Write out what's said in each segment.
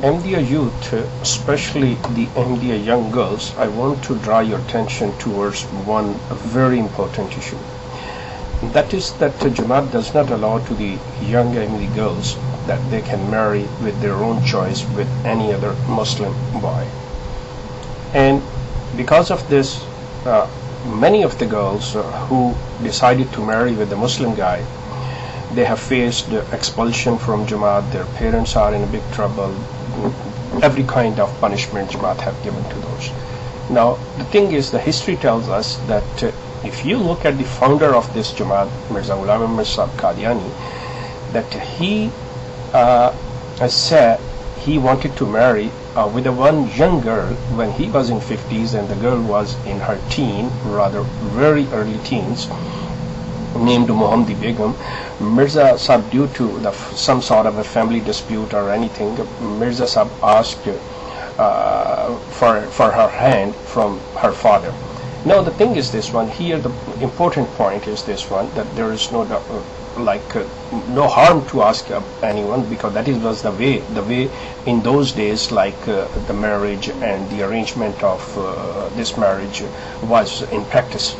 Ahmadiyya youth, especially the Ahmadiyya young girls, I want to draw your attention towards one very important issue. That is that Jamaat does not allow to the young Ahmadi girls that they can marry with their own choice with any other Muslim boy. And because of this, many of the girls who decided to marry with a Muslim guy, they have faced expulsion from Jamaat. Their parents are in big trouble. Every kind of punishment Jamaat have given to those. Now, the thing is, the history tells us that if you look at the founder of this Jamaat, Mirza Ghulam Mirza Qadiani, that he said he wanted to marry with a one young girl when he was in 50s and the girl was in her rather very early teens, named Mohammadi Begum. Mirza Sahib, due to some sort of a family dispute or anything, Mirza Sahib asked for her hand from her father. Now the thing is this one here, the important point is this one, that there is no no harm to ask anyone, because that was the way in those days, the marriage and the arrangement of this marriage was in practice.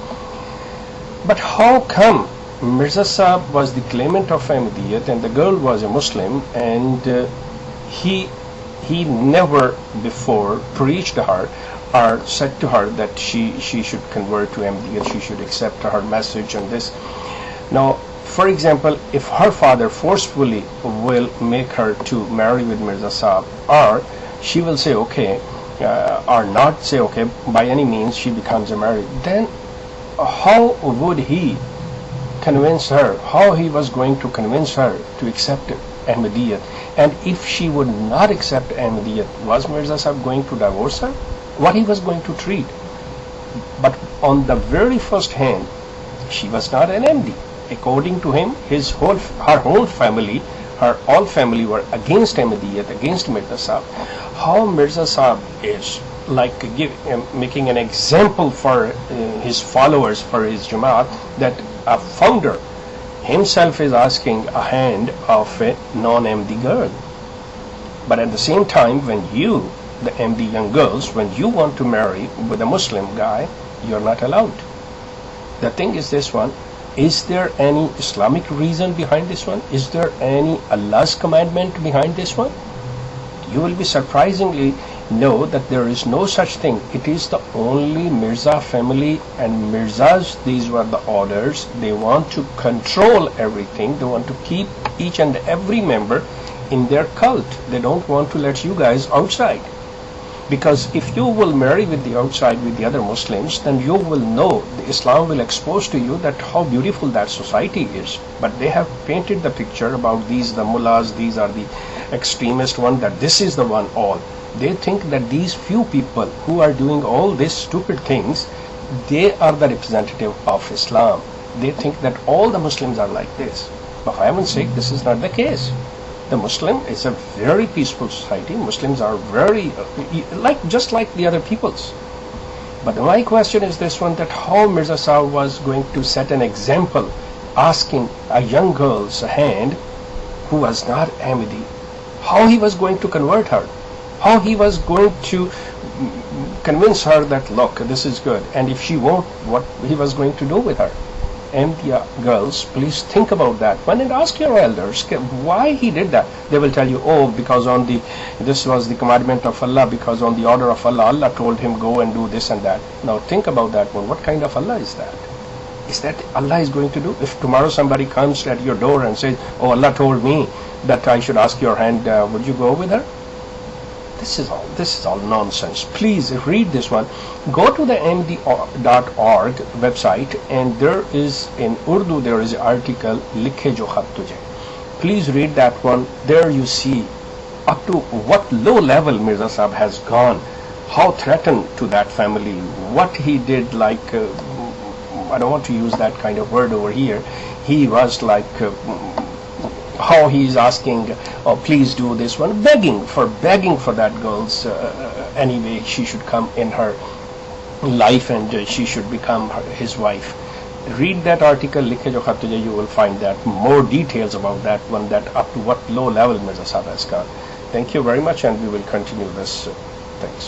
But how come Mirza Sahib was the claimant of Ahmadiyyat and the girl was a Muslim, and he never before preached her or said to her that she should convert to Ahmadiyyat, she should accept her message and this. Now, for example, if her father forcefully will make her to marry with Mirza Sahib, or she will say okay, or not say okay, by any means she becomes a married, then how would he convince her, how he was going to convince her to accept Ahmadiyyat? And if she would not accept Ahmadiyyat, was Mirza Sahib going to divorce her? What he was going to treat? But on the very first hand, she was not an Ahmadi. According to him, her whole family, all family were against Ahmadiyyat, against Mirza Sahib. How Mirza Sahib is making an example for his followers, for his Jamaat, that a founder himself is asking a hand of a non-Ahmadi girl. But at the same time, when you, the Ahmadi young girls, when you want to marry with a Muslim guy, you're not allowed. The thing is this one, is there any Islamic reason behind this one? Is there any Allah's commandment behind this one? You will be surprisingly know that there is no such thing. It is the only Mirza family and Mirzas, these were the orders. They want to control everything. They want to keep each and every member in their cult. They don't want to let you guys outside. Because if you will marry with the outside, with the other Muslims, then you will know, the Islam will expose to you that how beautiful that society is. But they have painted the picture about these, the mullahs, these are the extremist one, that this is the one all. They think that these few people who are doing all these stupid things, they are the representative of Islam. They think that all the Muslims are like this. But for heaven's sake, this is not the case. The Muslim is a very peaceful society. Muslims are very, just like the other peoples. But my question is this one, that how Mirza Sahib was going to set an example, asking a young girl's hand who was not Ahmadi, how he was going to convert her, how he was going to convince her that, look, this is good, and if she won't, what he was going to do with her. Ahmadiyya girls, please think about that one and ask your elders why he did that. They will tell you, oh, because this was the commandment of Allah, because on the order of Allah, Allah told him go and do this and that. Now think about that one. What kind of Allah is that? Is that Allah is going to do? If tomorrow somebody comes at your door and says, oh, Allah told me that I should ask your hand, would you go with her? This is all nonsense. Please read this one. Go to the ahmadi.org website, and there is in Urdu, there is an article, Likhe Jo Khat Tujhe. Please read that one. There you see up to what low level Mirza Sahib has gone, how threatened to that family, what he did, I don't want to use that kind of word over here. He was how he is asking, oh, please do this one, begging for that girl's anyway she should come in her life and she should become his wife. Read that article, Likhe Jo Khat Tujhe, you will find that more details about that one, that up to what low level Mirza Sahib has gone. Thank you very much, and we will continue this. Thanks.